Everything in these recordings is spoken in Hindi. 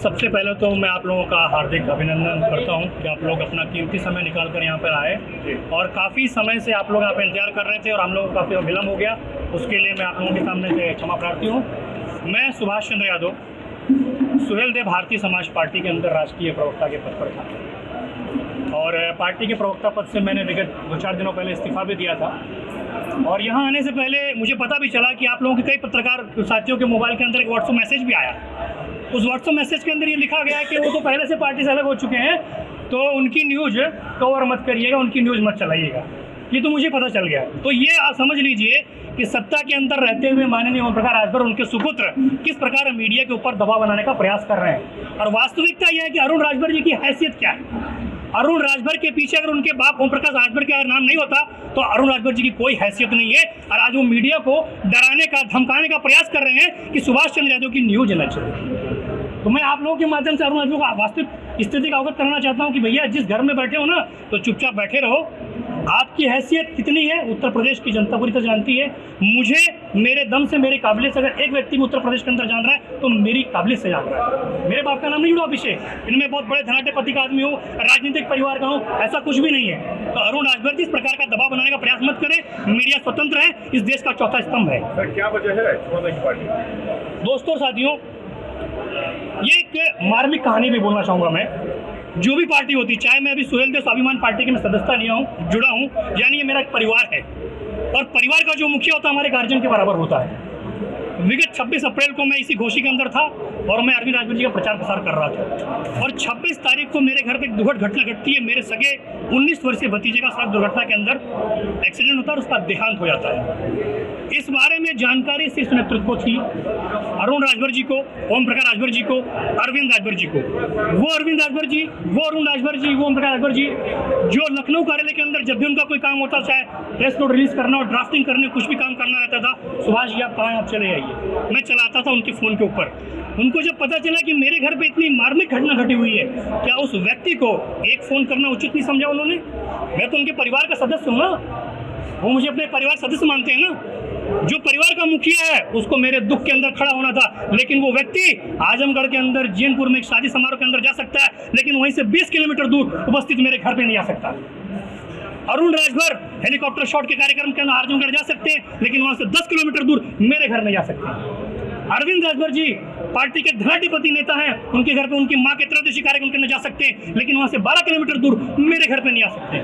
सबसे पहले तो मैं आप लोगों का हार्दिक अभिनंदन करता हूं कि आप लोग अपना कीमती समय निकाल कर यहाँ पर आए और काफ़ी समय से आप लोग यहाँ पर इंतजार कर रहे थे और हम लोगों को काफ़ी विलम्ब हो गया, उसके लिए मैं आप लोगों के सामने से क्षमा प्रार्थी हूँ। मैं सुभाष चंद्र यादव सुहेलदेव भारतीय समाज पार्टी के अंदर राष्ट्रीय प्रवक्ता के पद पर था और पार्टी के प्रवक्ता पद से मैंने विगत 2-4 दिनों पहले इस्तीफा भी दिया था। और यहाँ आने से पहले मुझे पता भी चला कि आप लोगों के कई पत्रकार साथियों के मोबाइल के अंदर एक व्हाट्सएप मैसेज भी आया। उस व्हाट्सएप मैसेज के अंदर ये लिखा गया है कि वो तो पहले से पार्टी से अलग हो चुके हैं, तो उनकी न्यूज़ कवर मत करिएगा, उनकी न्यूज़ मत चलाइएगा। ये तो मुझे पता चल गया। तो ये आप समझ लीजिए कि सत्ता के अंदर रहते हुए माननीय ओम प्रकाश राजभर और उनके सुपुत्र किस प्रकार मीडिया के ऊपर दबाव बनाने का प्रयास कर रहे हैं। और वास्तविकता यह है कि अरुण राजभर जी की हैसियत क्या है। अरुण राजभर के पीछे अगर उनके बाप ओम प्रकाश राजभर का नाम नहीं होता तो अरुण राजभर जी की कोई हैसियत नहीं है। और आज वो मीडिया को डराने का, धमकाने का प्रयास कर रहे हैं कि सुभाष चंद्र यादव की न्यूज न चले। तो मैं आप लोगों के माध्यम से अरुण राजभर को वास्तविक स्थिति का अवगत कराना चाहता हूं कि भैया जिस घर में बैठे हो ना तो चुपचाप बैठे रहो। आपकी हैसियत कितनी है उत्तर प्रदेश की जनता पूरी तरह जानती है। मुझे मेरे दम से, मेरी काबिलियत से अगर एक व्यक्ति भी उत्तर प्रदेश के अंदर जान रहा है तो मेरी काबिलियत से जान रहा है। मेरे बाप का नाम नहीं जुड़ा पीछे, इनमें बहुत बड़े धनाढ्य पति का आदमी हूँ, राजनीतिक परिवार का हूँ, ऐसा कुछ भी नहीं है। तो अरुण राजभर जी इस प्रकार का दबाव बनाने का प्रयास मत करें। मीडिया स्वतंत्र है, इस देश का चौथा स्तंभ है। सर क्या वजह है छोड़ने की पार्टी? दोस्तों साथियों, ये एक मार्मिक कहानी भी बोलना चाहूँगा मैं। जो भी पार्टी होती, चाहे मैं अभी सुहेलदेव स्वाभिमान पार्टी की मैं सदस्यता लिया हूँ, जुड़ा हूँ, यानी ये मेरा एक परिवार है और परिवार का जो मुखिया होता है हमारे गार्जियन के बराबर होता है। विगत 26 अप्रैल को मैं इसी घोषी के अंदर था और मैं अरविंद राजभर जी का प्रचार प्रसार कर रहा था और 26 तारीख को मेरे घर पे एक दुखद घटना घटती है। मेरे सगे 19 वर्षीय भतीजे का सड़क दुर्घटना के अंदर एक्सीडेंट होता है और उसका देहांत हो जाता है। इस बारे में जानकारी शीर्ष नेतृत्व को थी, अरुण राजभर जी को, ओम प्रकाश राजभर जी को, अरविंद राजभर जी को। वो अरविंद राजभर जी, वो अरुण राजभर जी, वो ओम प्रकाश राजभर जी जो लखनऊ कार्यालय के अंदर जब भी उनका कोई काम होता, चाहे प्रेस नोट रिलीज करना और ड्राफ्टिंग करने, कुछ भी काम करना रहता था, सुभाष जी आप कहाँ, आप चले आइए। मैं चलाता था उनके फ़ोन के ऊपर। उनको जब पता चला कि मेरे घर पे इतनी मार्मिक घटना घटी हुई है, क्या उस व्यक्ति को एक फ़ोन करना उचित नहीं समझा उन्होंने? मैं तो उनके परिवार का सदस्य हूँ ना, वो मुझे अपने परिवार सदस्य मानते हैं ना। जो परिवार का मुखिया है उसको मेरे दुख के अंदर खड़ा होना था, लेकिन वो व्यक्ति आजमगढ़ के अंदर जैनपुर में एक शादी समारोह के अंदर जा सकता है, लेकिन वहीं से 20 किलोमीटर दूर उपस्थित मेरे घर पे नहीं आ सकता। अरुण राजभर हेलीकॉप्टर शॉट के कार्यक्रम के अंदर आजमगढ़ जा सकते हैं, लेकिन वहां से 10 किलोमीटर दूर मेरे घर नहीं जा सकते। अरविंद राजभर जी पार्टी के धनाढ्यपति नेता हैं, उनके घर पे उनकी मां के त्रयोदशी कार्यक्रम के अंदर जा सकते हैं, लेकिन वहां से 12 किलोमीटर दूर मेरे घर पे नहीं आ सकते।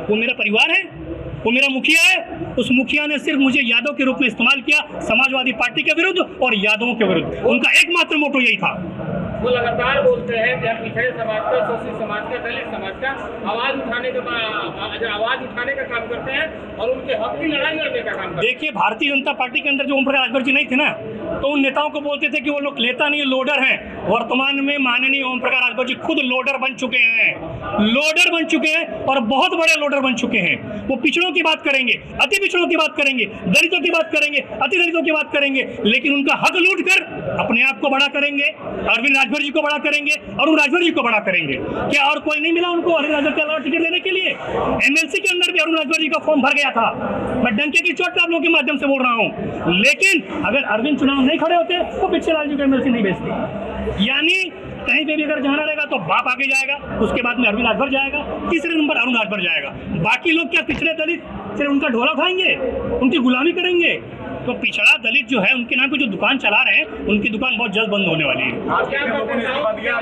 वो मेरा परिवार है, वो मेरा मुखिया है। उस मुखिया ने सिर्फ मुझे यादव के रूप में इस्तेमाल किया, समाजवादी पार्टी के विरुद्ध और यादवों के विरुद्ध। उनका एकमात्र मोटो यही था। वो लगातार बोलते हैं कि हम पिछड़े समाज का, शोषित समाज का, दलित समाज का आवाज उठाने का काम करते हैं और उनके हक की लड़ाई लड़ने का काम करते हैं। देखिए, भारतीय जनता पार्टी के अंदर जो ओम प्रकाश राजभर जी नहीं थे ना, तो उन नेताओं को बोलते थे कि वो लोग नेता नहीं, लोडर हैं। वर्तमान में माननीय ओम प्रकाश राजभर जी खुद लोडर बन चुके हैं, लोडर बन चुके हैं और बहुत बड़े लोडर बन चुके हैं। वो पिछड़ों की बात करेंगे, अति पिछड़ों की बात करेंगे, दलितों की बात करेंगे, अति दलितों की बात करेंगे, लेकिन उनका हक लूट कर अपने आप को बड़ा करेंगे, अरविंद राजभर जी को बड़ा करेंगे, अरुण राजभर जी को बड़ा करेंगे। क्या और कोई नहीं मिला उनको अरविंद राजभर के अलावा टिकट लेने के लिए? एमएलसी के अंदर भी अरुण राजभर जी का फॉर्म भर गया था। मैं डंके की चोट पे आप लोगों के माध्यम से बोल रहा हूं, लेकिन अगर अरविंद चुनाव नहीं खड़े होते तो पिछले लाल जी को एमएलसी नहीं भेजते। यानी कहीं पे भी अगर जाना रहेगा तो बाप आगे जाएगा, उसके बाद में अरविंद राजभर जाएगा, तीसरे नंबर अरुण राजभर जाएगा। बाकी लोग क्या पिछड़े दलित सिर्फ उनका ढोला उठाएंगे, उनकी गुलामी करेंगे? तो पिछड़ा दलित जो है, उनके नाम पे जो दुकान चला रहे हैं, उनकी दुकान बहुत जल्द बंद होने वाली है। कार्यकर्ताओं को क्या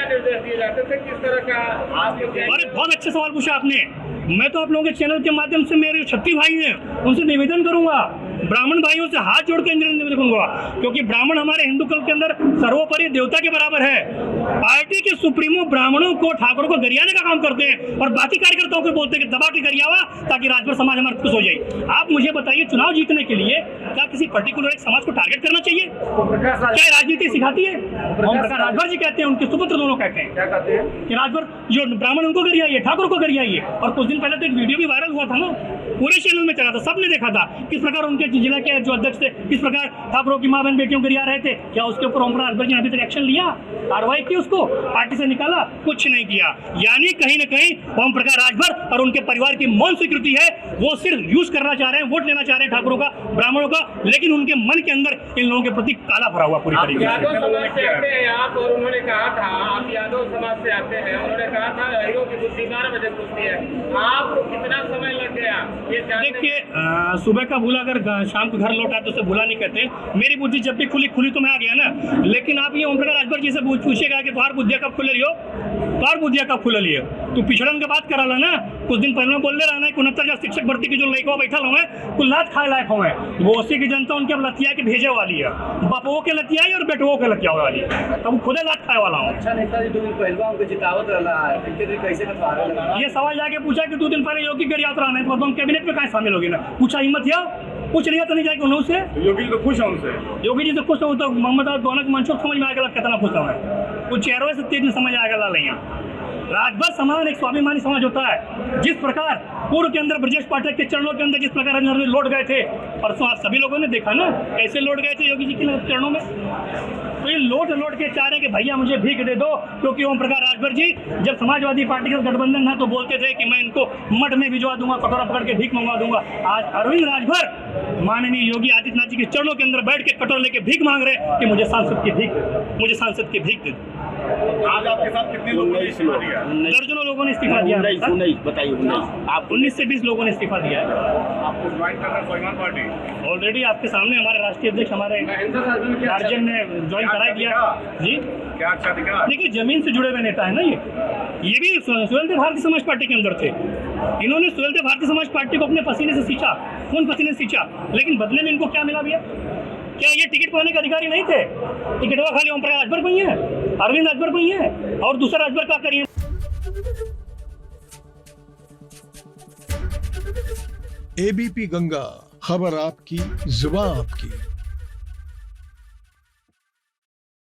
निर्देश दिए जाते थे, किस तरह का? अरे बहुत अच्छे सवाल पूछा आपने। मैं तो आप लोगों के चैनल के माध्यम से, मेरे क्षत्रिय भाई हैं, उनसे निवेदन करूंगा, ब्राह्मण भाइयों से हाथ जोड़ के निवेदन करूंगा, क्योंकि ब्राह्मण हमारे हिंदू कल के अंदर सर्वोपरि देवता के बराबर है। पार्टी के सुप्रीमो ब्राह्मणों को, ठाकुरों को गरियाने का काम करते हैं और बाकी कार्यकर्ताओं को बोलते हैं कि दबा के गरियावा ताकि राजभर समाज हमारा खुश हो जाए। आप मुझे बताइए, चुनाव जीतने के लिए क्या किसी पर्टिकुलर एक समाज को टारगेट करना चाहिए? क्या राजनीति सिखाती है? ओम प्रकाश राजभर जी कहते हैं, उनके सुपुत्र दोनों कहते हैं, क्या कहते हैं कि राजभर जो ब्राह्मण उनको गरियाइए, ठाकुर को गरियाइए। और कुछ दिन पहले तो एक वीडियो भी वायरल हुआ था ना, पूरे चैनल में चला था, सबने देखा था किस प्रकार उनके जिला के जो अध्यक्ष थे किस प्रकार ठाकुरों की मां बहन बेटियों को रिहा रहे थे। क्या उसके ऊपर ओम प्रकाश अकबर जी ने अभी तक एक्शन लिया, कार्रवाई की, उसको पार्टी से निकाला? कुछ नहीं किया। यानी कहीं ना कहीं ओम प्रकाश राजभर और उनके परिवार की मौन स्वीकृति है, वो सिर्फ यूज करना चाह रहे हैं, वोट लेना चाह रहे हैं ठाकुरों का, ब्राह्मणों का, लेकिन उनके मन के अंदर इन लोगों के प्रति काला भरा हुआ पूरी तरीके यादव से। समाज से आते हैं आप, और उन्होंने कहा था, आप यादव समाज से आते हैं, उन्होंने कहा था हीरो की बुद्धि 12 बजे खुलती है, आपको कितना समय लग गया ये जानने में? देखिए, सुबह का भूला अगर शाम को घर लौटा तो उसे भूला नहीं कहते। मेरी बुद्धि जब भी खुली तो मैं आ गया ना। लेकिन आप ये ओम प्रकाश राजभर जी से पूछिएगा कि तुम्हारी बुद्धिया कब खुल रही हो, तुम्हारी बुद्धिया कब खुल रही है? तू पिछड़न के बात करा ला ना, कुछ दिन पहले बोल रहा है 69 शिक्षक भर्ती की जो लड़का बैठा हुआ है कुल लात खाए लायक हुए हैं, वो उसी की जनता उनके अब लतिया के भेजे वाली है, बापुओं के लतिया और बेटुओं के लतिया वाली है, तब खुदे लात खाए वाला हूँ। अच्छा नेताजी 2 दिन पहले उनको जितावत रहा है, कैसे लगा? ये सवाल जाके पूछा कि 2 दिन पहले योगी की यात्रा आना है तो तुम कैबिनेट में कहाँ शामिल होगी ना, पूछा हिम्मत है, कुछ नहीं तो नहीं जाएगा उन्होंने से। योगी जी तो खुश है उनसे, योगी जी तो खुश हो, तो मोहम्मद दोनक मंशूर समझ में आएगा कितना खुश है, कुछ चेहरों से तेज में समझ आएगा ला राजभर समाज एक स्वाभिमानी समाज होता है। जिस प्रकार पूर्व के अंदर ब्रजेश पाठक के चरणों के अंदर जिस प्रकार लौट गए थे, परसों आप सभी लोगों ने देखा ना कैसे लौट गए थे योगी जी के चरणों में। तो ये लौट के चाह रहे हैं कि भैया मुझे भीख दे दो, क्योंकि ओम प्रकाश राजभर जी जब समाजवादी पार्टी का गठबंधन था तो बोलते थे कि मैं इनको मठ में भिजवा दूंगा, कटोरा पकड़ के भीख मंगवा दूंगा। आज अरविंद राजभर माननीय योगी आदित्यनाथ जी के चरणों के अंदर बैठ के कटोरा लेके भीख मांग रहे हैं कि मुझे सांसद की भीख दे दो। आज आपके साथ कितने लोगों ने इस्तीफा दिया? दर्जनों लोगों ने इस्तीफा दिया। 19 बताइए, आप 19 से 20 लोगों ने इस्तीफा दिया है। आपको ज्वाइन करना स्वाभिमान पार्टी ऑलरेडी आपके सामने हमारे राष्ट्रीय अध्यक्ष हमारे गार्जियन ने ज्वाइन करा दिया जी। क्या अच्छा दिखा? देखिए, जमीन से जुड़े हुए नेता है ना ये भी सुहेलदेव भारतीय समाज पार्टी के अंदर थे। इन्होंने सुहेलदेव भारतीय समाज पार्टी को अपने पसीने से सींचा, खून पसीने से सींचा, लेकिन बदले में इनको क्या मिला भैया? क्या ये टिकट पाने के अधिकारी नहीं थे? टिकट वो खाली ओम प्रकाश राजभर को ही है, अरविंद राजभर को ही है, और दूसरा राजभर क्या करिए। एबीपी गंगा, खबर आपकी, जुबान आपकी।